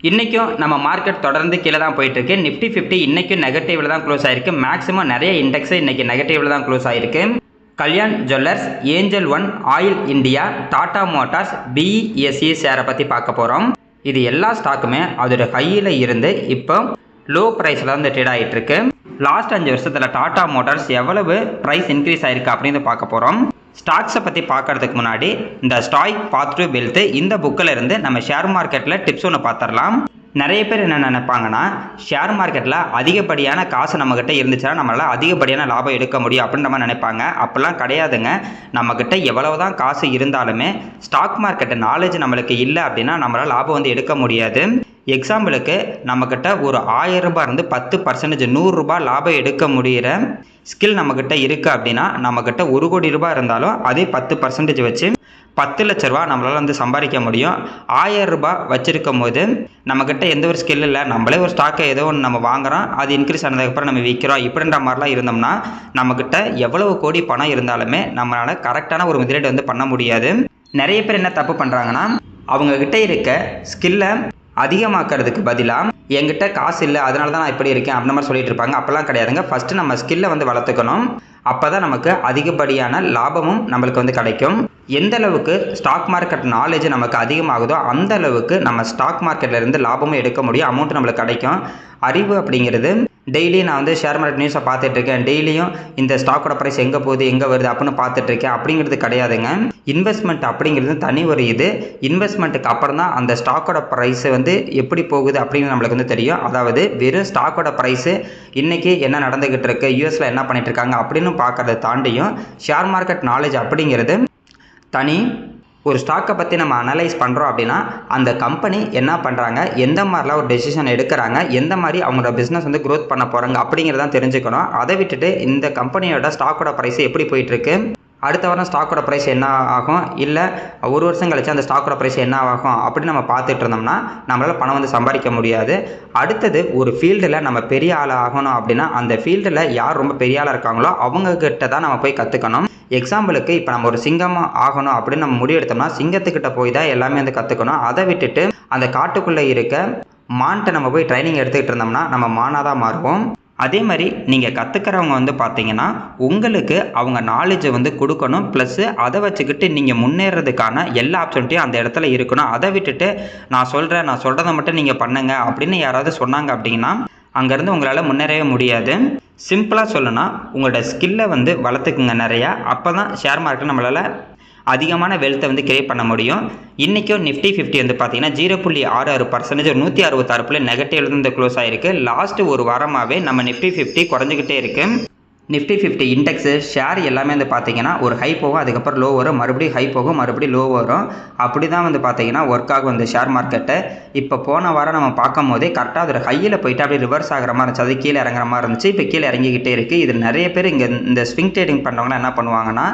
இன்றைக்கும் நம்ம மார்க்கெட் தொடர்ந்து கீழே தான் போயிட்டுருக்கு. நிஃப்டி 50 இன்றைக்கும் நெகட்டிவில் தான் க்ளோஸ் ஆகிருக்கு. மேக்ஸிமம் நிறைய இண்டெக்ஸு இன்றைக்கி நெகட்டிவில் தான் க்ளோஸ் ஆகிருக்கு. Kalyan jewellers, angel one, oil India, Tata motors, BESC ஷேரை பற்றி பார்க்க போகிறோம். இது எல்லா ஸ்டாக்குமே அதோட ஹையில் இருந்து இப்போ லோ ப்ரைஸில் வந்து ட்ரேட் ஆகிட்டுருக்கு. லாஸ்ட் 5 வருஷத்தில் டாடா மோட்டார்ஸ் எவ்வளவு ப்ரைஸ் இன்க்ரீஸ் ஆகிருக்கு அப்படின்னு பார்க்க போகிறோம். ஸ்டாக்ஸை பற்றி பார்க்கறதுக்கு முன்னாடி இந்த ஸ்டாக் பாத் டு வெல்த் இந்த புக்கில் இருந்து நம்ம ஷேர் மார்க்கெட்டில் டிப்ஸ் ஒன்று பார்த்துடலாம். நிறைய பேர் என்ன நினைப்பாங்கன்னா, ஷேர் மார்க்கெட்டில் அதிகப்படியான காசு நம்மக்கிட்ட இருந்துச்சுன்னா நம்மளால் அதிகப்படியான லாபம் எடுக்க முடியும் அப்படின்ற மாதிரி நினைப்பாங்க. அப்போல்லாம் கிடையாதுங்க. நம்மக்கிட்ட எவ்வளவு தான் காசு இருந்தாலுமே ஸ்டாக் மார்க்கெட்டு நாலேஜ் நம்மளுக்கு இல்லை அப்படின்னா நம்மளால் லாபம் வந்து எடுக்க முடியாது. எக்ஸாம்பிளுக்கு நம்மக்கிட்ட ஒரு 1000 ரூபாய் இருந்து 10% 100 ரூபாய் லாபம் எடுக்க முடிகிற ஸ்கில் நம்மக்கிட்ட இருக்குது அப்படின்னா நம்மக்கிட்ட 1 கோடி ரூபாய் இருந்தாலும் அதே 10% வச்சு 10 லட்ச ரூபா நம்மளால் வந்து சம்பாதிக்க முடியும். 1000 ரூபாய் வச்சுருக்கும் போது நம்மக்கிட்ட எந்த ஒரு ஸ்கில் இல்லை, நம்மளே ஒரு ஸ்டாக்கை ஏதோ ஒன்று நம்ம வாங்குகிறோம், அது இன்க்ரீஸ் ஆனதுக்கப்புறம் நம்ம விற்கிறோம், இப்படின்ற மாதிரிலாம் இருந்தோம்னா நம்மக்கிட்ட எவ்வளவு கோடி பணம் இருந்தாலுமே நம்மளால் கரெக்டான ஒரு முதலீடு வந்து பண்ண முடியாது. நிறைய பேர் என்ன தப்பு பண்ணுறாங்கன்னா, அவங்கக்கிட்ட இருக்க ஸ்கில்லை அதிகமாக்கிறதுக்கு பதிலாக என்கிட்ட காசு இல்லை அதனால தான் நான் இப்படி இருக்கேன் அப்படின்ற மாதிரி சொல்லிட்டு இருப்பாங்க. அப்போல்லாம் கிடையாதுங்க. ஃபஸ்ட்டு நம்ம ஸ்கில்லை வந்து வளர்த்துக்கணும். அப்போ தான் நமக்கு அதிகப்படியான லாபமும் நம்மளுக்கு வந்து கிடைக்கும். எந்த அளவுக்கு ஸ்டாக் மார்க்கெட் நாலேஜ் நமக்கு அதிகமாகுதோ அந்த அளவுக்கு நம்ம ஸ்டாக் மார்க்கெட்லேருந்து லாபமும் எடுக்க முடியும், அமௌண்ட் நம்மளுக்கு கிடைக்கும். அறிவு அப்படிங்கிறது டெய்லி நான் வந்து ஷேர் மார்க்கெட் நியூஸை பார்த்துட்ருக்கேன், டெய்லியும் இந்த ஸ்டாக்கோட ப்ரைஸ் எங்கே போகுது எங்கே வருது அப்படின்னு பார்த்துட்ருக்கேன் அப்படிங்கிறது கிடையாதுங்க. இன்வெஸ்ட்மெண்ட் அப்படிங்கிறது தனி ஒரு இது. இன்வெஸ்ட்மெண்ட்டுக்கு அப்புறம் தான் அந்த ஸ்டாக்கோட ப்ரைஸு வந்து எப்படி போகுது அப்படிங்கிறது நம்மளுக்கு வந்து தெரியும். அதாவது வெறும் ஸ்டாக்கோட ப்ரைஸு இன்றைக்கி என்ன நடந்துக்கிட்டு இருக்குது, யூஎஸில் என்ன பண்ணிகிட்டு இருக்காங்க அப்படின்னு பார்க்குறத தாண்டியும் ஷேர் மார்க்கெட் நாலேஜ் அப்படிங்கிறது தனி. ஒரு ஸ்டாக்கை பற்றி நம்ம அனலைஸ் பண்ணுறோம் அப்படின்னா அந்த கம்பெனி என்ன பண்ணுறாங்க, எந்த மாதிரிலாம் ஒரு டெசிஷன் எடுக்கிறாங்க, எந்த மாதிரி அவங்களோட பிஸ்னஸ் வந்து க்ரோத் பண்ண போகிறாங்க அப்படிங்கிறதான் தெரிஞ்சுக்கணும். அதை விட்டுட்டு இந்த கம்பெனியோட ஸ்டாக்கோட ப்ரைஸ் எப்படி போயிட்டுருக்கு, அடுத்த வாரம் ஸ்டாக்கோட ப்ரைஸ் என்ன ஆகும், இல்லை ஒரு வருஷம் கழிச்சு அந்த ஸ்டாக்கோட ப்ரைஸ் என்ன ஆகும் அப்படின்னு நம்ம பார்த்துட்டு இருந்தோம்னா நம்மளால் பணம் வந்து சம்பாதிக்க முடியாது. அடுத்தது ஒரு ஃபீல்டில் நம்ம பெரிய ஆள் ஆகணும் அப்படின்னா அந்த ஃபீல்டில் யார் ரொம்ப பெரிய ஆளாக இருக்காங்களோ அவங்கக்கிட்ட தான் நம்ம போய் கற்றுக்கணும். எக்ஸாம்பிளுக்கு இப்போ நம்ம ஒரு சிங்கமாக ஆகணும் அப்படின்னு நம்ம முடிவு எடுத்தோம்னா சிங்கத்துக்கிட்ட போய் தான் எல்லாமே வந்து கற்றுக்கணும். அதை விட்டுட்டு அந்த காட்டுக்குள்ளே இருக்க மான்ட்ட நம்ம போய் ட்ரைனிங் எடுத்துக்கிட்டு இருந்தோம்னா நம்ம மானாக தான் மாறுவோம். அதே மாதிரி நீங்கள் கற்றுக்கிறவங்க வந்து பார்த்தீங்கன்னா உங்களுக்கு அவங்க நாலேஜை வந்து கொடுக்கணும். ப்ளஸ்ஸு அதை வச்சுக்கிட்டு நீங்கள் முன்னேறதுக்கான எல்லா ஆப்ஷன்ட்டையும் அந்த இடத்துல இருக்கணும். அதை விட்டுட்டு நான் சொல்கிறத மட்டும் நீங்கள் பண்ணுங்க அப்படின்னு யாராவது சொன்னாங்க அப்படின்னா அங்கேருந்து உங்களால் முன்னேறவே முடியாது. சிம்பிளாக சொல்லணும்னா உங்களோட ஸ்கில்லை வந்து வளர்த்துக்குங்க நிறையா. அப்போ தான் ஷேர் மார்க்கெட் நம்மளால் அதிகமான வெல்த்தை வந்து கிரியேட் பண்ண முடியும். இன்றைக்கும் நிஃப்டி 50 வந்து பார்த்தீங்கன்னா 0.66% 166 நெகட்டிவ்ல இருந்து க்ளோஸ் ஆகிருக்கு. லாஸ்ட்டு ஒரு வாரமாகவே நம்ம நிஃப்டி 50 குறைஞ்சிக்கிட்டே இருக்குது. நிஃப்டி 50 இண்டெக்ஸு ஷேர் எல்லாமே வந்து பார்த்தீங்கன்னா ஒரு ஹை போகும், அதுக்கப்புறம் லோ வரும், மறுபடியும் ஹை போகும், மறுபடியும் லோ வரும். அப்படி தான் வந்து பார்த்தீங்கன்னா ஒர்க் ஆகும் இந்த ஷேர் மார்க்கெட்டை. இப்போ போன வாரம் நம்ம பார்க்கும் போதே கரெக்டாக அதோட ஹையில் போயிட்டு அப்படியே ரிவர்ஸ் ஆகிற மாதிரி இருந்துச்சு, அது கீழே இறங்குற மாதிரி இருந்துச்சு. இப்போ கீழே இறங்கிக்கிட்டே இருக்குது. இது நிறைய பேர் இங்கே இந்த ஸ்விங் ட்ரேடிங் பண்ணுறவங்களாம் என்ன பண்ணுவாங்கன்னா,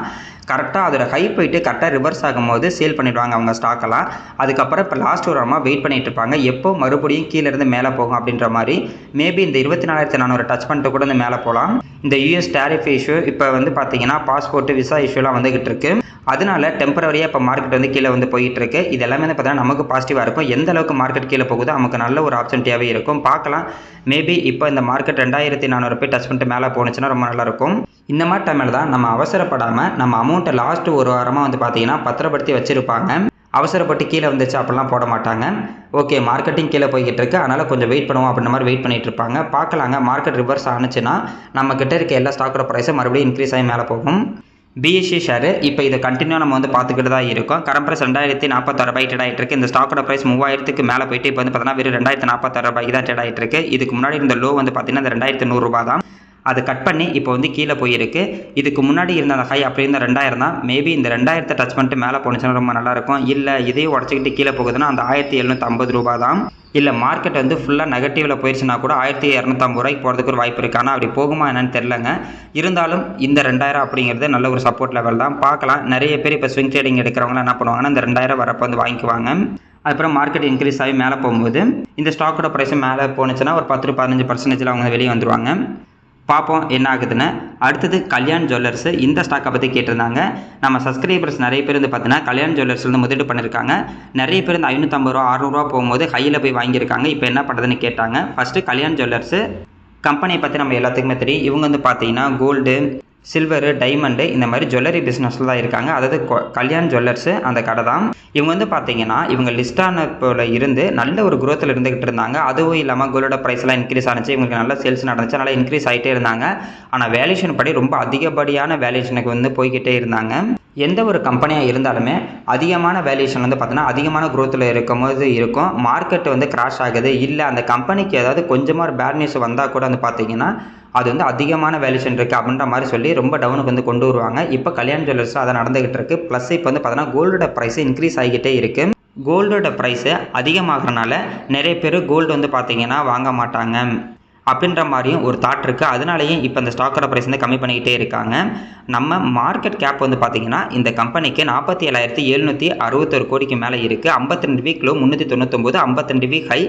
கரெக்டாக அதோட ஹை போயிட்டு கரெக்டாக ரிவர்ஸ் ஆகும்போது சேல் பண்ணிவிடுவாங்க அவங்க ஸ்டாக்கெல்லாம். அதுக்கப்புறம் இப்போ லாஸ்ட் ஒரு வாரமாக வெயிட் பண்ணிகிட்டு இருப்பாங்க, எப்போ மறுபடியும் கீழேருந்து மேலே போகும் அப்படின்ற மாதிரி. மேபி இந்த 24,400 டச் பண்ணிட்டு கூட இந்த மேலே போகலாம். இந்த யூஎஸ் டேரிஃப் இஷ்யூ இப்போ வந்து பார்த்தீங்கன்னா பாஸ்போர்ட்டு விசா இஷ்யூலாம் வந்துகிட்டு இருக்கு. அதனால டெம்பரரியாக இப்போ மார்க்கெட் வந்து கீழே வந்து போயிட்டு இருக்கு. இது எல்லாமே வந்து பார்த்தீங்கன்னா நமக்கு பாசிட்டிவாக இருக்கும். எந்த அளவுக்கு மார்க்கெட் கீழே போகுதோ நமக்கு நல்ல ஒரு ஆப்பர்ச்சுனிட்டியாகவே இருக்கும். பார்க்கலாம். மேபி இப்போ இந்த மார்க்கெட் 2400 போய் டச் பண்ணிட்டு மேலே போணுச்சுன்னா ரொம்ப நல்லாயிருக்கும். இந்த மாதிரி டைமில் தான் நம்ம அவசரப்படாமல் நம்ம அமௌண்ட்டை லாஸ்ட்டு ஒரு வாரமாக வந்து பார்த்தீங்கன்னா பத்திரப்படுத்தி வச்சுருப்பாங்க. அவசரப்பட்டு கீழே வந்துச்சு அப்படிலாம் போட மாட்டாங்க. ஓகே மார்க்கெட்டிங் கீழே போய்கிட்டு இருக்கு, அதனால் கொஞ்சம் வெயிட் பண்ணுவோம் அப்படின்ற மாதிரி வெயிட் பண்ணிகிட்டு இருப்பாங்க. பார்க்கலாங்க. மார்க்கெட் ரிவர்ஸ் ஆனிச்சுன்னா நம்மக்கிட்ட இருக்க எல்லா ஸ்டாக்கோட ப்ரைஸும் மறுபடியும் இன்க்ரீஸ் ஆகி மேலே போகும். பிஎஸ்சி ஷேரு இப்போ இதை கண்டினியூ நம்ம வந்து பார்த்துக்கிட்டு தான் இருக்கோம். கரண்ட் ப்ரைஸ் 2046 ரூபாய் ட்ரேட் ஆகிட்டு இருக்கு. இந்த ஸ்டாக்கோட ப்ரைஸ் 3000க்கு மேலே போயிட்டு இப்போ வந்து பார்த்தீங்கன்னா வெறும் 2046 ரூபாய்க்கு தான் ட்ரேட் ஆகிட்டு இருக்கு. இதுக்கு முன்னாடி இருந்த லோ வந்து பார்த்தீங்கன்னா இந்த 2100 ரூபா தான். அது கட் பண்ணி இப்போ வந்து கீழே போயிருக்கு. இதுக்கு முன்னாடி இருந்த அந்த ஹை அப்படி இருந்த 2000 தான். மேபி இந்த 2000 டச் பண்ணிட்டு மேலே போணுச்சுன்னா ரொம்ப நல்லாயிருக்கும். இல்லை இதையும் உடச்சிக்கிட்டு கீழே போகுதுன்னா அந்த 1750 ரூபா தான். இல்லை மார்க்கெட் வந்து ஃபுல்லாக நெகட்டிவில் போயிடுச்சுன்னா கூட 1250 ரூபாய்க்கு போகிறதுக்கு ஒரு வாய்ப்பு இருக்குது. ஆனால் அப்படி போகுமா என்னன்னு தெரிலங்க. இருந்தாலும் இந்த 2000 அப்படிங்கிறது நல்ல ஒரு சப்போர்ட் லெவல் தான். பார்க்கலாம். நிறைய பேர் இப்போ ஸ்விங் ட்ரேடிங் எடுக்கிறவங்களாம் என்ன பண்ணுவாங்கன்னா இந்த 2000 வரப்போ வந்து வாங்கிக்குவாங்க. அதுக்கப்புறம் மார்க்கெட் இன்க்ரீஸ் ஆகி மேலே போகும்போது இந்த ஸ்டாக்கோட ப்ரைஸும் மேலே போணுச்சுன்னா ஒரு 10-15% அவங்க வெளியே வந்துடுவாங்க. பார்ப்போம் என்ன ஆகுதுன்னு. அடுத்தது கல்யாண் ஜுவல்லர்ஸ், இந்த ஸ்டாக்கை பற்றி கேட்டிருந்தாங்க. நம்ம சப்ஸ்கிரைபர்ஸ் நிறைய பேர் வந்து பார்த்தீங்கன்னா கல்யாண் ஜுவல்லர்ஸ் வந்து முதலீடு பண்ணியிருக்காங்க. நிறைய பேர் இந்த 550 ரூபா 600 ரூபா போகும்போது ஹையில் போய் வாங்கியிருக்காங்க. இப்போ என்ன பண்ணுறதுன்னு கேட்டாங்க. ஃபஸ்ட்டு கல்யாண் ஜுவல்லர்ஸ் கம்பெனியை பற்றி நம்ம எல்லாத்துக்குமே தெரியும். இவங்க வந்து பார்த்தீங்கன்னா கோல்டு, சில்வரு, டைமண்டு இந்த மாதிரி ஜுவல்லரி பிஸ்னஸில் தான் இருக்காங்க. அதாவது கல்யாண் ஜுவல்லர்ஸு அந்த கடை தான். இவங்க வந்து பார்த்தீங்கன்னா இவங்க லிஸ்டானப்போல இருந்து நல்ல ஒரு குரோத்தில் இருந்துகிட்டு இருந்தாங்க. அதுவும் இல்லாமல் கோல்டோட ப்ரைஸ்லாம் இன்க்ரீஸ் ஆனிச்சு. இவங்களுக்கு நல்ல சேல்ஸ் நடந்துச்சு. நல்லா இன்க்ரீஸ் ஆகிட்டே இருந்தாங்க. ஆனால் வேல்யூஷன் படி ரொம்ப அதிகப்படியான வேல்யூஷனுக்கு வந்து போய்கிட்டே இருந்தாங்க. எந்த ஒரு கம்பெனியாக இருந்தாலுமே அதிகமான வேல்யூஷன் வந்து பார்த்தீங்கன்னா அதிகமான குரோத்தில் இருக்கும்போது இருக்கும். மார்க்கெட் வந்து கிராஷ் ஆகுது, இல்லை அந்த கம்பெனிக்கு ஏதாவது கொஞ்சமாக ஒரு பேட் நியூஸ் வந்தால் கூட வந்து பார்த்தீங்கன்னா அது வந்து அதிகமான வேல்யூஷன் இருக்குது அப்படின்ற மாதிரி சொல்லி ரொம்ப டவுனுக்கு வந்து கொண்டு வருவாங்க. இப்போ கல்யாண் ஜுவல்லர்ஸ் அதை நடந்துகிட்டு இருக்கு. ப்ளஸ் இப்போ வந்து பார்த்தீங்கன்னா கோல்டோட ப்ரைஸ் இன்க்ரீஸ் ஆகிக்கிட்டே இருக்குது. கோல்டோட ப்ரைஸு அதிகமாகறனால நிறைய பேர் கோல்டு வந்து பார்த்தீங்கன்னா வாங்க மாட்டாங்க அப்படின்ற மாதிரியும் ஒரு தாட் இருக்குது. அதனாலேயும் இப்போ இந்த ஸ்டாக்கோட ப்ரைஸ் வந்து கம்மி பண்ணிக்கிட்டே இருக்காங்க. நம்ம மார்க்கெட் கேப் வந்து பார்த்திங்கன்னா இந்த கம்பெனிக்கு 47,761 கோடிக்கு மேலே இருக்குது. 52 வீக் லோ 399, 52 வீக் ஹை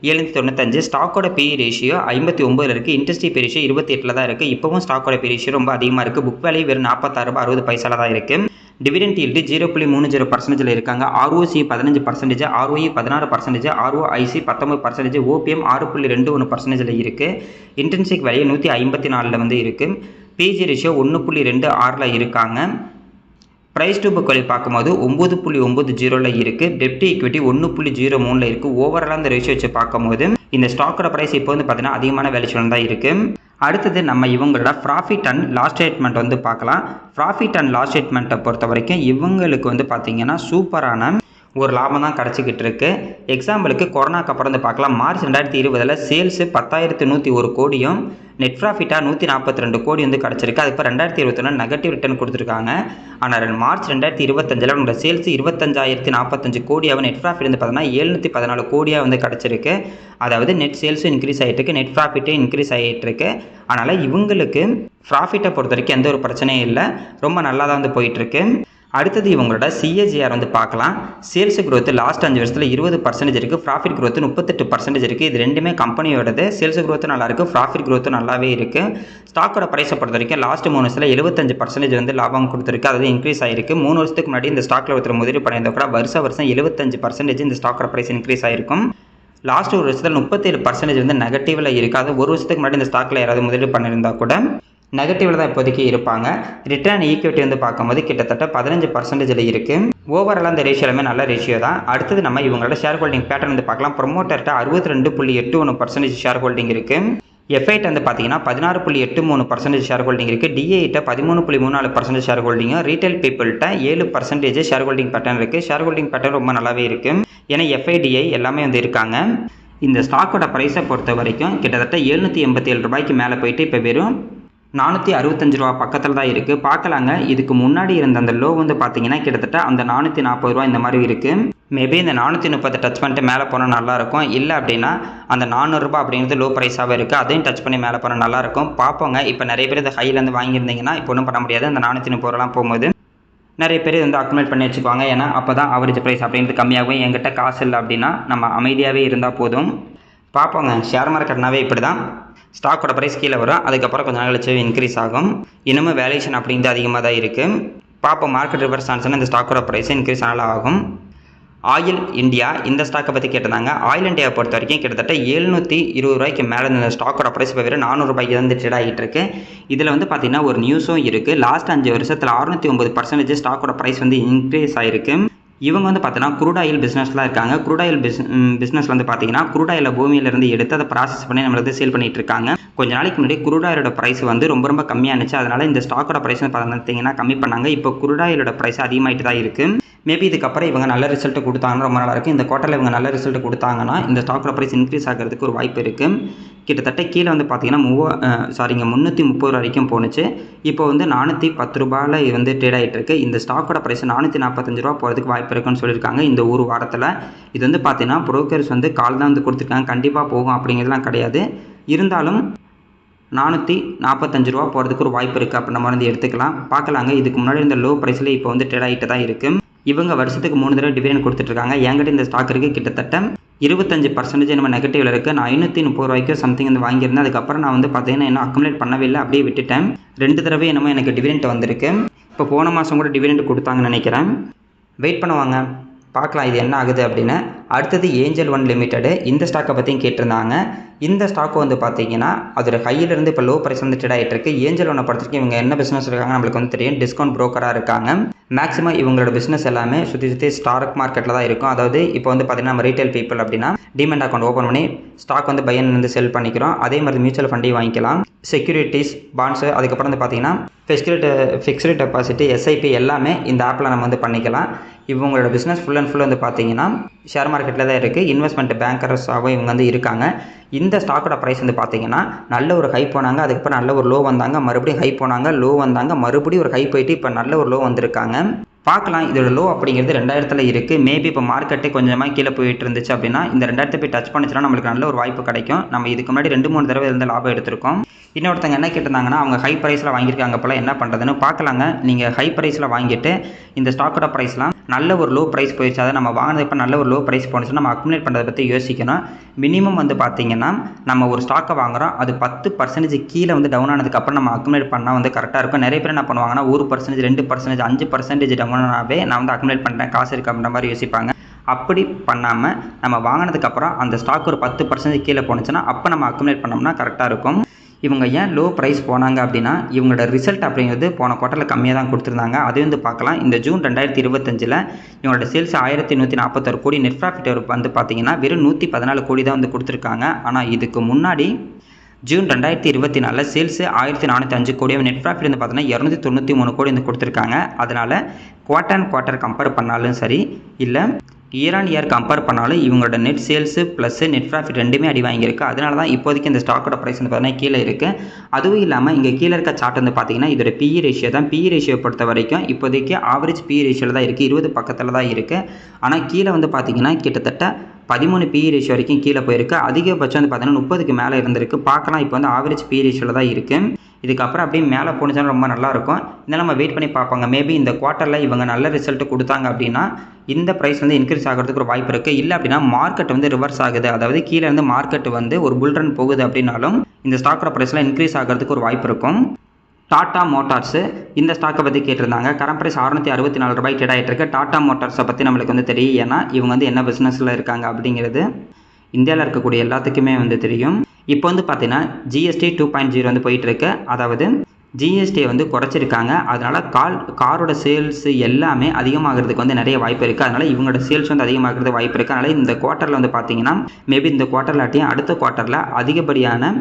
795. ஸ்டாக்கோட பி ரேஷியோ 59 இருக்குது. இன்ட்ரெஸ்ட் பி ரேஷியோ 28 தான் இருக்குது. இப்போவும் ஸ்டாக்கோட பி ரேஷியோ ரொம்ப அதிகமாக இருக்குது. புக் வேல்யூ வெறும் 46 ரூபாய் 60 பைசால தான் இருக்குது. டிவிடெண்ட் ஈல்டு 0.30% இருக்காங்க. ROC 15%, ROE 16%, ROIC 19%, OPM 6.21% இருக்குது. இன்ட்ரின்சிக் வேல்யூ 154 வந்து இருக்குது. பிஜி ரேஷியோ 1.26 இருக்காங்க. ப்ரைஸ் டு புக் வேல்யூ பார்க்கும்போது 9.90 இருக்குது. டெப்ட் ஈக்விட்டி 1.03 இருக்குது. ஓவராலாக அந்த ரேஷியோ வச்சு பார்க்கும்போது இந்த ஸ்டாக்கோட ப்ரைஸ் இப்போ வந்து பார்த்தீங்கன்னா அதிகமான வேல்யூஷன் தான் இருக்குது. அடுத்தது நம்ம இவங்களோட ப்ராஃபிட் அண்ட் லாஸ் ஸ்டேட்மெண்ட் வந்து பார்க்கலாம். ப்ராஃபிட் அண்ட் லாஸ் ஸ்டேட்மெண்ட்டை பொறுத்த வரைக்கும் இவங்களுக்கு வந்து பார்த்திங்கன்னா சூப்பரான ஒரு லாபம் தான் கிடச்சிக்கிட்டு இருக்கு. எக்ஸாம்பிளுக்கு கொரோனாக்கு அப்புறம் வந்து பார்க்கலாம். மார்ச் 2020 சேல்ஸு 10,101 கோடியும் நெட் ப்ராஃபிட்டாக 142 கோடி வந்து கிடச்சிருக்கு. அதுக்கப்புறம் 2021 நெகட்டிவ் ரிட்டர்ன் கொடுத்துருக்காங்க. ஆனால் மார்ச் 2025 உங்களோட சேல்ஸ் 25,045 கோடியாக, நெட் ப்ராஃபிட் வந்து பார்த்தீங்கன்னா 714 கோடியாக வந்து கிடச்சிருக்கு. அதாவது நெட் சேல்ஸும் இன்க்ரீஸ் ஆகிட்டு இருக்கு, நெட் ப்ராஃபிட்டும் இன்க்ரீஸ் ஆகிட்டு இருக்கு. அதனால் இவங்களுக்கு ப்ராஃபிட்டை பொறுத்த வரைக்கும் எந்த ஒரு பிரச்சனையும் இல்லை, ரொம்ப நல்லா தான் வந்து போயிட்டுருக்கு. அடுத்தது இவங்களோட CAGR வந்து பார்க்கலாம். சேல்ஸ் growth லாஸ்ட் 5 வருஷத்தில் 20% இருக்குது. ப்ராஃபிட் growth 38% இருக்குது. இது ரெண்டுமே கம்பெனியோடது. சேல்ஸ் growth நல்லா இருக்குது, ப்ராஃபிட் growth நல்லாவே இருக்குது. ஸ்டாக்கோட ப்ரைஸை பொறுத்த வரைக்கும் லாஸ்ட் 3 வருஷத்தில் 75% வந்து லாபம் கொடுத்துருக்கு, அதாவது இன்க்ரீஸ் ஆகிருக்கு. 3 வருஷத்துக்கு முன்னாடி இந்த ஸ்டாக்கில் ஒருத்தர் முதலீடு பண்ணியிருந்தா கூட வருஷம் 75% இந்த ஸ்டாக்கோட ப்ரைஸ் இன்க்ரீஸ் ஆகிருக்கும். லாஸ்ட் ஒரு வருஷத்தில் 37% வந்து நெகட்டிவில் இருக்குது. அது ஒரு வருஷத்துக்கு முன்னாடி இந்த ஸ்டாக்கில் யாராவது முதலீடு பண்ணியிருந்தா கூட நெகட்டிவில் தான் இப்போதைக்கு இருப்பாங்க. ரிட்டர்ன் ஈக்விட்டி வந்து பார்க்கும்போது கிட்டத்தட்ட 15% இருக்குது. ஓவராலாக அந்த ரேஷியோலுமே நல்ல ரேஷியோ தான். அடுத்தது நம்ம இவங்களோட ஷேர் ஹோல்டிங் பேட்டர்ன் வந்து பார்க்கலாம். ப்ரொமோட்டர்கிட்ட 62.81% ஷேர் ஹோல்டிங் இருக்குது. எஃப்ஐட்ட வந்து பார்த்தீங்கன்னா 16.83% ஷேர் ஹோல்டிங் இருக்குது. டிஐட்ட 13.34% ஷேர் ஹோல்டிங்கும், ரீட்டைல் பீப்புள்கிட்ட 7% ஷேர் ஹோல்டிங் பேட்டர்ன் இருக்குது. ஷேர் ஹோல்டிங் பேட்டர்ன் ரொம்ப நல்லாவே இருக்குது. ஏன்னா எஃப்ஐடிஐ எல்லாமே வந்து இருக்காங்க. இந்த ஸ்டாக்கோட ப்ரைஸை பொறுத்த வரைக்கும் கிட்டத்தட்ட 787 ரூபாய்க்கு மேலே போயிட்டு இப்போ வெறும் 465 ரூபா பக்கத்தில் தான் இருக்குது. பார்க்கலாங்க. இதுக்கு முன்னாடி இருந்த அந்த லோ வந்து பார்த்தீங்கன்னா கிட்டத்தட்ட அந்த 440 ரூபா இந்த மாதிரி இருக்குது. மேபி இந்த 430 டச் பண்ணிட்டு மேலே போனால் நல்லாயிருக்கும். இல்லை அப்படின்னா அந்த 400 ரூபா அப்படிங்கிறது லோ ப்ரைஸாகவே இருக்குது, அதையும் டச் பண்ணி மேலே போனால் நல்லாயிருக்கும். பார்ப்போங்க. இப்போ நிறைய பேர் இந்த ஹைலேருந்து வாங்கியிருந்தீங்கன்னா இப்போ ஒன்றும் பண்ண முடியாது. அந்த 430 ரூபாலாம் போகும்போது நிறைய பேர் வந்து அக்குமுலேட் பண்ணி வச்சுக்குவாங்க. ஏன்னா அப்போ தான் ஆவரேஜ் ப்ரைஸ் அப்படின்றது கம்மியாகும். என்கிட்ட காசு இல்லை அப்படின்னா நம்ம அமைதியாகவே இருந்தால் போதும். பார்ப்போங்க. ஷேர் மார்க்கெட்னாவே இப்படி தான். ஸ்டாக்கோட ப்ரைஸ் கீழே வரும், அதுக்கப்புறம் கொஞ்சம் நாள் கழிச்சு இன்க்ரீஸ் ஆகும். இன்னமும் வேல்யூஷன் அப்படிங்கிறது அதிகமாக தான் இருக்குது. பார்ப்போம். மார்க்கெட் ரிவர்ஸ் ஆன்சர்னா இந்த ஸ்டாக்கோட ப்ரைஸ் இன்க்ரீஸ் ஆனாலும் ஆகும். ஆயில் இந்தியா, இந்த ஸ்டாக்கை பற்றி கேட்டிருந்தாங்க. ஆயில் இந்தியாவை பொறுத்த வரைக்கும் கிட்டத்தட்ட 720 ரூபாய்க்கு மேலே இந்த ஸ்டாக்கோட ப்ரைஸ் இப்போ வெறும் 400 ரூபாய்க்கு வந்து ட்ரேட் ஆகிட்டு இருக்கு. இதில் வந்து பார்த்தீங்கன்னா ஒரு நியூஸும் இருக்குது. லாஸ்ட் 5 வருஷத்தில் 609% ஸ்டாக்கோட ப்ரைஸ் வந்து இன்க்ரீஸ் ஆகிருக்கு. இவங்க வந்து பார்த்தீங்கன்னா குரூட் ஆயில் பிஸ்னஸ்லாம் இருக்காங்க. குரூட் ஆயில் பிஸ்னஸ் வந்து பார்த்தீங்கன்னா குரூட் ஆயிலை பூமியிலேருந்து எடுத்து அதை ப்ராசஸ் பண்ணி நம்மளுக்கு சேல் பண்ணிட்டு இருக்காங்க. கொஞ்ச நாளைக்கு முன்னாடி குரூட் ஆயிலோட ப்ரைஸ் வந்து ரொம்ப கம்மியாக இருந்துச்சு. அதனால் இந்த ஸ்டாக்கோட ப்ரைஸ் பார்த்தீங்கன்னா கம்மி பண்ணாங்க. இப்போ குரூட் ஆயிலோட ப்ரைஸ் அதிகமாகிட்டு தான் இருக்குது. மேபி இதுக்கப்புறம் இவங்க நல்ல ரிசல்ட் கொடுத்தாங்கன்னா ரொம்ப நல்லாயிருக்கும். இந்த குவார்ட்டரில் இவங்க நல்ல ரிசல்ட் கொடுத்தாங்கன்னா இந்த ஸ்டாக்கோட ப்ரைஸ் இன்க்ரீஸ் ஆகிறதுக்கு ஒரு வாய்ப்பு இருக்குது. கிட்டத்தட்ட கீழே வந்து பார்த்தீங்கன்னா 330 வரைக்கும் போணுச்சு. இப்போ வந்து 410 ரூபாயில் வந்து ட்ரேட் ஆகிட்டு இருக்கு. இந்த ஸ்டாக்கோட ப்ரைஸ் 445 ரூபா போகிறதுக்கு வாய்ப்பு இருக்குன்னு சொல்லியிருக்காங்க இந்த ஒரு வாரத்தில். இது வந்து பார்த்தீங்கன்னா புரோக்கர்ஸ் வந்து கால் தான் வந்து கொடுத்துருக்காங்க, கண்டிப்பாக போகும் அப்படிங்கிறதுலாம் கிடையாது. இருந்தாலும் 445 ரூபா போகிறதுக்கு ஒரு வாய்ப்பு இருக்குது அப்படின்ற மாதிரி வந்து எடுத்துக்கலாம். பார்க்கலாங்க. இதுக்கு முன்னாடி இந்த லோ ப்ரைஸில் இப்போ வந்து ட்ரேட் ஆகிட்டு தான் இருக்குது. இவங்க வருஷத்துக்கு 3 தடவை டிவிடெண்ட் கொடுத்துட்ருக்காங்க. என்கிட்ட இந்த ஸ்டாக் இருக்குது. கிட்டத்தட்ட 25% நம்ம நெகட்டிவில் இருக்குது. நான் 530 ரூபாய்க்கு சம்திங் வந்து வாங்கியிருந்தேன். அதுக்கப்புறம் நான் வந்து பார்த்தீங்கன்னா இன்னும் அக்குமுலேட் பண்ணவே இல்லை, அப்படியே விட்டுட்டேன். 2 தடவை என்னமோ எனக்கு டிவிடெண்ட் வந்திருக்கு. இப்போ போன மாதம் கூட டிவிடெண்ட் கொடுத்தாங்கன்னு நினைக்கிறேன். வெயிட் பண்ணுவாங்க, பார்க்கலாம் இது என்ன ஆகுது அப்படின்னு. அடுத்தது ஏஞ்சல் ஒன் லிமிடெடு. இந்த ஸ்டாக்கை பற்றியும் கேட்டிருந்தாங்க. இந்த ஸ்டாக் வந்து பார்த்தீங்கன்னா அதோட ஹையிலிருந்து இப்போ லோ ப்ரைஸ் வந்து ட்ரேட் ஆகிட்டு இருக்கு. ஏஞ்சல் ஒன்னை பொறுத்தவரைக்கும் இவங்க என்ன பிஸ்னஸ் இருக்காங்க நம்மளுக்கு வந்து தெரியும். டிஸ்கவுண்ட் ப்ரோக்கராக இருக்காங்க. மேக்ஸிமம் இவங்களோட பிஸ்னஸ் எல்லாமே சுற்றி ஸ்டாக் மார்க்கெட்டில் தான் இருக்கும். அதாவது இப்போ வந்து பார்த்தீங்கன்னா நம்ம ரீட்டைல் பீப்புள் அப்படின்னா டிமெண்ட் அக்கௌண்ட் ஓப்பன் பண்ணி ஸ்டாக் வந்து பை அண்ட் வந்து செல் பண்ணிக்கிறோம். அதே மாதிரி மியூச்சுவல் ஃபண்டையும் வாங்கிக்கலாம். செக்யூரிட்டிஸ், பாண்ட்ஸு, அதுக்கப்புறம் வந்து பார்த்தீங்கன்னா ஃபிக்ஸ்டு டெபாசிட், எஸ்ஐபி எல்லாமே இந்த ஆப்பில் நம்ம வந்து பண்ணிக்கலாம். இவங்களோட பிஸ்னஸ் ஃபுல் அண்ட் ஃபுல் வந்து பார்த்தீங்கன்னா ஷேர் மார்க்கெட்டில் தான் இருக்குது. இன்வெஸ்ட்மெண்ட் பேங்கர்ஸாகவும் இவங்க வந்து இருக்காங்க. இந்த ஸ்டாக்கோட ப்ரைஸ் வந்து பார்த்தீங்கன்னா நல்ல ஒரு ஹை போனாங்க, அதுக்கப்புறம் நல்ல ஒரு லோ வந்தாங்க, மறுபடியும் ஹை போனாங்க, லோ வந்தாங்க, மறுபடியும் ஒரு ஹை போயிட்டு இப்போ நல்ல ஒரு லோ வந்திருக்காங்க. பார்க்கலாம், இதோட லோ அப்படிங்கிறது 2000 இருக்குது. மேபி இப்போ மார்க்கெட்டே கொஞ்சமாக கீழே போயிட்டு இருந்துச்சு அப்படின்னா இந்த 2000 போய் டச் பண்ணிச்சுன்னா நம்மளுக்கு நல்ல ஒரு வாய்ப்பு கிடைக்கும். நம்ம இதுக்கு முன்னாடி 2-3 தடவை இருந்த லாபம் எடுத்திருக்கோம். இன்னொருத்தங்க என்ன கேட்டிருந்தாங்கன்னா அவங்க ஹை ப்ரைஸில் வாங்கியிருக்காங்க போல், என்ன பண்ணுறதுன்னு பார்க்கலாங்க. நீங்கள் ஹை ப்ரைஸில் வாங்கிட்டு இந்த ஸ்டாக்கோட ப்ரைஸ்லாம் நல்ல ஒரு லோ ப்ரைஸ் போயிடுச்சு, அதை நம்ம வாங்கினது இப்போ நல்ல ஒரு லோ ப்ரைஸ் போணுச்சுன்னா நம்ம அக்குமுலேட் பண்ணுறதை பற்றி யோசிக்கணும். மினிமம் வந்து பார்த்தீங்கன்னா நம்ம ஒரு ஸ்டாக்கை வாங்குகிறோம், அது 10% கீழே வந்து டவுன் ஆனதுக்கப்புறம் நம்ம அக்குமுலேட் பண்ணால் வந்து கரெக்டாக இருக்கும். நிறைய பேர் என்ன பண்ணுவாங்கன்னா 1%, 2%, 5% டவுன் ஆனாவே நான் வந்து அக்குமுலேட் பண்ணுறேன், காசு இருக்கு அப்படின்ற மாதிரி யோசிப்பாங்க. அப்படி பண்ணாமல் நம்ம வாங்கினதுக்கப்புறம் அந்த ஸ்டாக் ஒரு 10% கீழே போணுச்சுன்னா அப்போ நம்ம அக்குமுலேட் பண்ணோம்னா கரெக்டாக இருக்கும். இவங்க ஏன் லோ ப்ரைஸ் போனாங்க அப்படின்னா இவங்களோட ரிசல்ட் அப்படிங்கிறது போன குவார்ட்டரில் கம்மியாக தான் கொடுத்துருந்தாங்க. அது வந்து பார்க்கலாம். இந்த ஜூன் 2025 இவங்களோட சேல்ஸ் 1141 கோடி, நெட் ப்ராஃபிட் வந்து பார்த்தீங்கன்னா வெறும் 114 கோடி தான் வந்து கொடுத்துருக்காங்க. ஆனால் இதுக்கு முன்னாடி ஜூன் 2024 சேல்ஸ் 1405 கோடி, நெட் ப்ராஃபிட் வந்து பார்த்தீங்கன்னா 293 கோடி வந்து கொடுத்துருக்காங்க. அதனால் குவார்ட்டர் கம்பேர் பண்ணாலும் சரி, இல்லை இயர் ஆன் இயர் கம்பேர் பண்ணாலும் இவங்களோட net sales plus net profit ரெண்டுமே அடி வாங்கியிருக்கு. அதனால தான் இப்போதைக்கு இந்த ஸ்டாக்கோட ப்ரைஸ் வந்து பார்த்தீங்கன்னா கீழே இருக்குது. அதுவும் இல்லாமல் இங்கே கீழே இருக்க சார்ட் வந்து பார்த்தீங்கன்னா இதோட பிஇ ரேஷியோ தான். பிஇ ரேஷியோ பொறுத்த வரைக்கும் இப்போதைக்கு ஆவரேஜ் பிஇ ரேஷியோவில் தான் இருக்குது, 20 பக்கத்தில் தான் இருக்குது. ஆனால் கீழே வந்து பார்த்தீங்கன்னா கிட்டத்தட்ட 13 பிஇ ரேஷியோ வரைக்கும் கீழே போயிருக்கு. அதிகபட்சம் வந்து பார்த்தீங்கன்னா 30க்கு மேலே இருந்திருக்கு. பார்க்கலாம், இப்போ வந்து ஆவரேஜ் பிஇ ரேஷியோவில் தான் இருக்குது. இதுக்கப்புறம் அப்படியே மேலே போணுச்சுன்னா ரொம்ப நல்லாயிருக்கும். இதெல்லாம் நம்ம வெயிட் பண்ணி பார்ப்பாங்க. மேபி இந்த குவார்ட்டரில் இவங்க நல்ல ரிசல்ட் கொடுத்தாங்க அப்படின்னா இந்த ப்ரைஸ் வந்து இன்க்ரீஸ் ஆகிறதுக்கு ஒரு வாய்ப்பு இருக்குது. இல்லை அப்படின்னா மார்க்கெட் வந்து ரிவர்ஸ் ஆகுது, அதாவது கீழே இருந்து மார்க்கெட் வந்து ஒரு புல் ரன் போகுது அப்படின்னாலும் இந்த ஸ்டாக்கோட ப்ரைஸ்லாம் இன்க்ரீஸ் ஆகிறதுக்கு ஒரு வாய்ப்பு இருக்கும். டாடா மோட்டார்ஸு, இந்த ஸ்டாக்கை பற்றி கேட்டிருந்தாங்க. கரண்ட் ப்ரைஸ் 664 ரூபாய் ட்ரேட் ஆகிட்டு இருக்கு. டாடா மோட்டார்ஸை பற்றி நம்மளுக்கு வந்து தெரியும், ஏன்னா இவங்க வந்து என்ன பிஸ்னஸில் இருக்காங்க அப்படிங்கிறது இந்தியாவில் இருக்கக்கூடிய எல்லாத்துக்குமே வந்து தெரியும். இப்போ வந்து பார்த்தீங்கன்னா ஜிஎஸ்டி 2.0 வந்து போயிட்டுருக்கு. அதாவது ஜிஎஸ்டியை வந்து குறைச்சிருக்காங்க. அதனால் காரோட சேல்ஸ் எல்லாமே அதிகமாகிறதுக்கு வந்து நிறைய வாய்ப்பு இருக்குது. அதனால் இவங்களோட சேல்ஸ் வந்து அதிகமாகிறது வாய்ப்பு இருக்குது. அதனால் இந்த குவார்ட்டரில் வந்து பார்த்தீங்கன்னா மேபி இந்த குவார்ட்டர்லாட்டியும் அடுத்த குவார்ட்டரில் அதிகப்படியான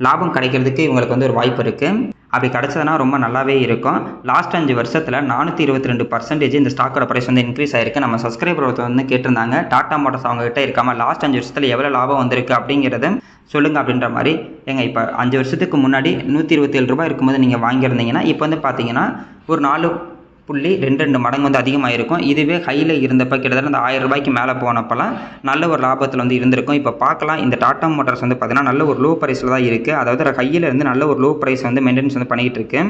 லாபம் கிடைக்கிறதுக்கு இவங்களுக்கு வந்து ஒரு வாய்ப்பு இருக்குது. அப்படி கிடச்சதுன்னா ரொம்ப நல்லாவே இருக்கும். லாஸ்ட் 5 வருஷத்தில் 422% இந்த ஸ்டாக்கோட ப்ரைஸ் வந்து இன்க்ரீஸ் ஆகிருக்கு. நம்ம சப்ஸ்கிரைபர் வந்து கேட்டிருந்தாங்க டாடா மோட்டார்ஸ் அவங்ககிட்ட இருக்காமல் லாஸ்ட் 5 வருஷத்தில் எவ்வளோ லாபம் வந்திருக்கு அப்படிங்கிறத சொல்லுங்கள் அப்படின்ற மாதிரி. ஏங்க இப்போ 5 வருஷத்துக்கு முன்னாடி 127 ரூபாய் இருக்கும்போது நீங்கள் வாங்கியிருந்தீங்கன்னா இப்போ வந்து பார்த்தீங்கன்னா ஒரு 4.22 மடங்கு வந்து அதிகமாக இருக்கும். இதுவே ஹையில் இருந்தப்போ கிட்டத்தட்ட அந்த 1000 ரூபாய்க்கு மேலே போனப்போலாம் நல்ல ஒரு லாபத்தில் வந்து இருந்திருக்கும். இப்போ பார்க்கலாம், இந்த டாடா மோட்டார்ஸ் வந்து பார்த்தீங்கன்னா நல்ல ஒரு லோ ப்ரைஸில் தான் இருக்குது. அதாவது ஹையில் இருந்து நல்ல ஒரு லோ ப்ரைஸ் வந்து மெயின்டெனன்ஸ் வந்து பண்ணிகிட்டு இருக்கு.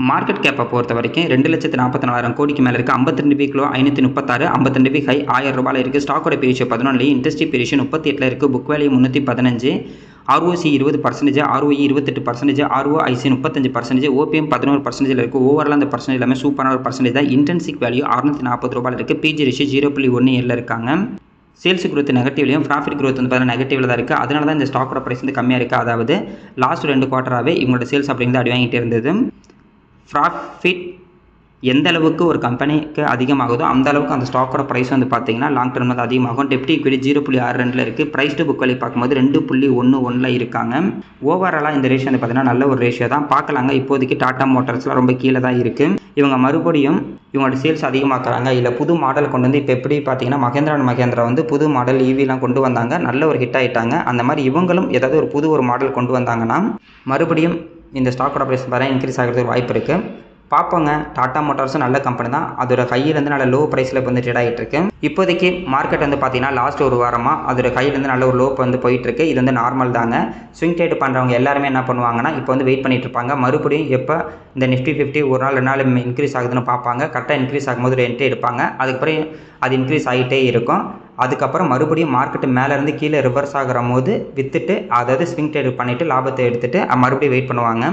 மார்க்கெட் கேப்பை பொறுத்த வரைக்கும் 2,44,000 கோடிக்கு மேலே இருக்குது. 52 கிலோ 536, 52 ஹை 1000 ரூபாயில் இருக்குது. ஸ்டாக்கோட பேரிஷியோ 11, இண்டஸ்ட்ரி பேரிஷியோ 38 இருக்குது. Book value 315, ROC 20%, ROE 28%, ROIC 35%, OPM 11% இருக்குது. ஓவரால் அந்த பர்சன்டேஜ் எல்லாமே சூப்பரான ஒரு பர்சன்டேஜ் தான். இன்டென்சிக் வேல்யூ 640 ரூபாயில் இருக்குது. பிஜி ரேஷியோ 0.17 இருக்காங்க. சேல்ஸ் growth நெகட்டிவ்லையும் ப்ராஃபிட் growth வந்து பார்த்தீங்கன்னா நெகட்டிவில் தான் இருக்குது. அதனால தான் இந்த ஸ்டாக்கோட ப்ரைஸ் வந்து கம்மியாக இருக்குது. அதாவது லாஸ்ட் 2 குவார்ட்டராகவே இவங்களோட சேல்ஸ் அப்படிங்கிறது அடி வாங்கிட்டே இருந்தது. ப்ராஃபிட் எந்த அளவுக்கு ஒரு கம்பெனிக்கு அதிகமாகுதோ அந்த அளவுக்கு அந்த ஸ்டாக்கோட ப்ரைஸ் வந்து பார்த்தீங்கன்னா லாங் டர்ம் வந்து அதிகமாகும். டெப்ட் ஈக்விட்டி 0.62 இருக்குது. ப்ரைஸ் டு புக் வேல்யூ பார்க்கும்போது 2.11 இருக்காங்க. ஓவராலாக இந்த ரேஷியோ வந்து பார்த்தீங்கன்னா நல்ல ஒரு ரேஷியோ தான். பார்க்கலாங்க, இப்போதைக்கு டாடா மோட்டார்ஸ்லாம் ரொம்ப கீழே தான் இருக்குது. இவங்க மறுபடியும் இவங்களோட சேல்ஸ் அதிகமாக்குறாங்க, இல்லை புது மாடல் கொண்டு வந்து இப்போ எப்படி பார்த்தீங்கன்னா மகேந்திரா வந்து புது மாடல் ஈவிலாம் கொண்டு வந்தாங்க, நல்ல ஒரு ஹிட் ஆகிட்டாங்க. அந்த மாதிரி இவங்களும் ஏதாவது ஒரு மாடல் கொண்டு வந்தாங்கன்னா மறுபடியும் இந்த ஸ்டாக்கோட ப்ரைஸ் பார்த்தா இன்க்ரீஸ் ஆகிறதுக்கு வாய்ப்பு இருக்குது. பார்ப்போங்க. டாடா மோட்டார்ஸும் நல்ல கம்பெனி தான். அதோட ஹையிலேருந்து நல்ல லோ ப்ரைஸில் இப்போ வந்து ட்ரேட் ஆகிட்டு இருக்கு. இப்போதைக்கு மார்க்கெட் வந்து பார்த்தீங்கன்னா லாஸ்ட் ஒரு வாரமாக அதோட ஹையிலேருந்து நல்ல ஒரு லோ வந்து போயிட்டு இருக்கு. இது வந்து நார்மல் தாங்க. ஸ்விங் ட்ரேட் பண்ணுறவங்க எல்லாருமே என்ன பண்ணுவாங்கன்னா இப்போ வந்து வெயிட் பண்ணிட்டு இருப்பாங்க. மறுபடியும் எப்போ இந்த நிஃப்டி 50 ஒரு நாள் 2 நாள் இன்க்ரீஸ் ஆகுதுன்னு பார்ப்பாங்க. கரெக்டாக இன்க்ரீஸ் ஆகும்போது ஒரு என்ட்ரி எடுப்பாங்க. அதுக்கப்புறம் அது இன்க்ரீஸ் ஆகிட்டே இருக்கும். அதுக்கப்புறம் மறுபடியும் மார்க்கெட்டு மேலேருந்து கீழே ரிவர்ஸ் ஆகிற போது விற்றுட்டு, அதாவது ஸ்விங் ட்ரேட் பண்ணிவிட்டு லாபத்தை எடுத்துகிட்டு மறுபடியும் வெயிட் பண்ணுவாங்க.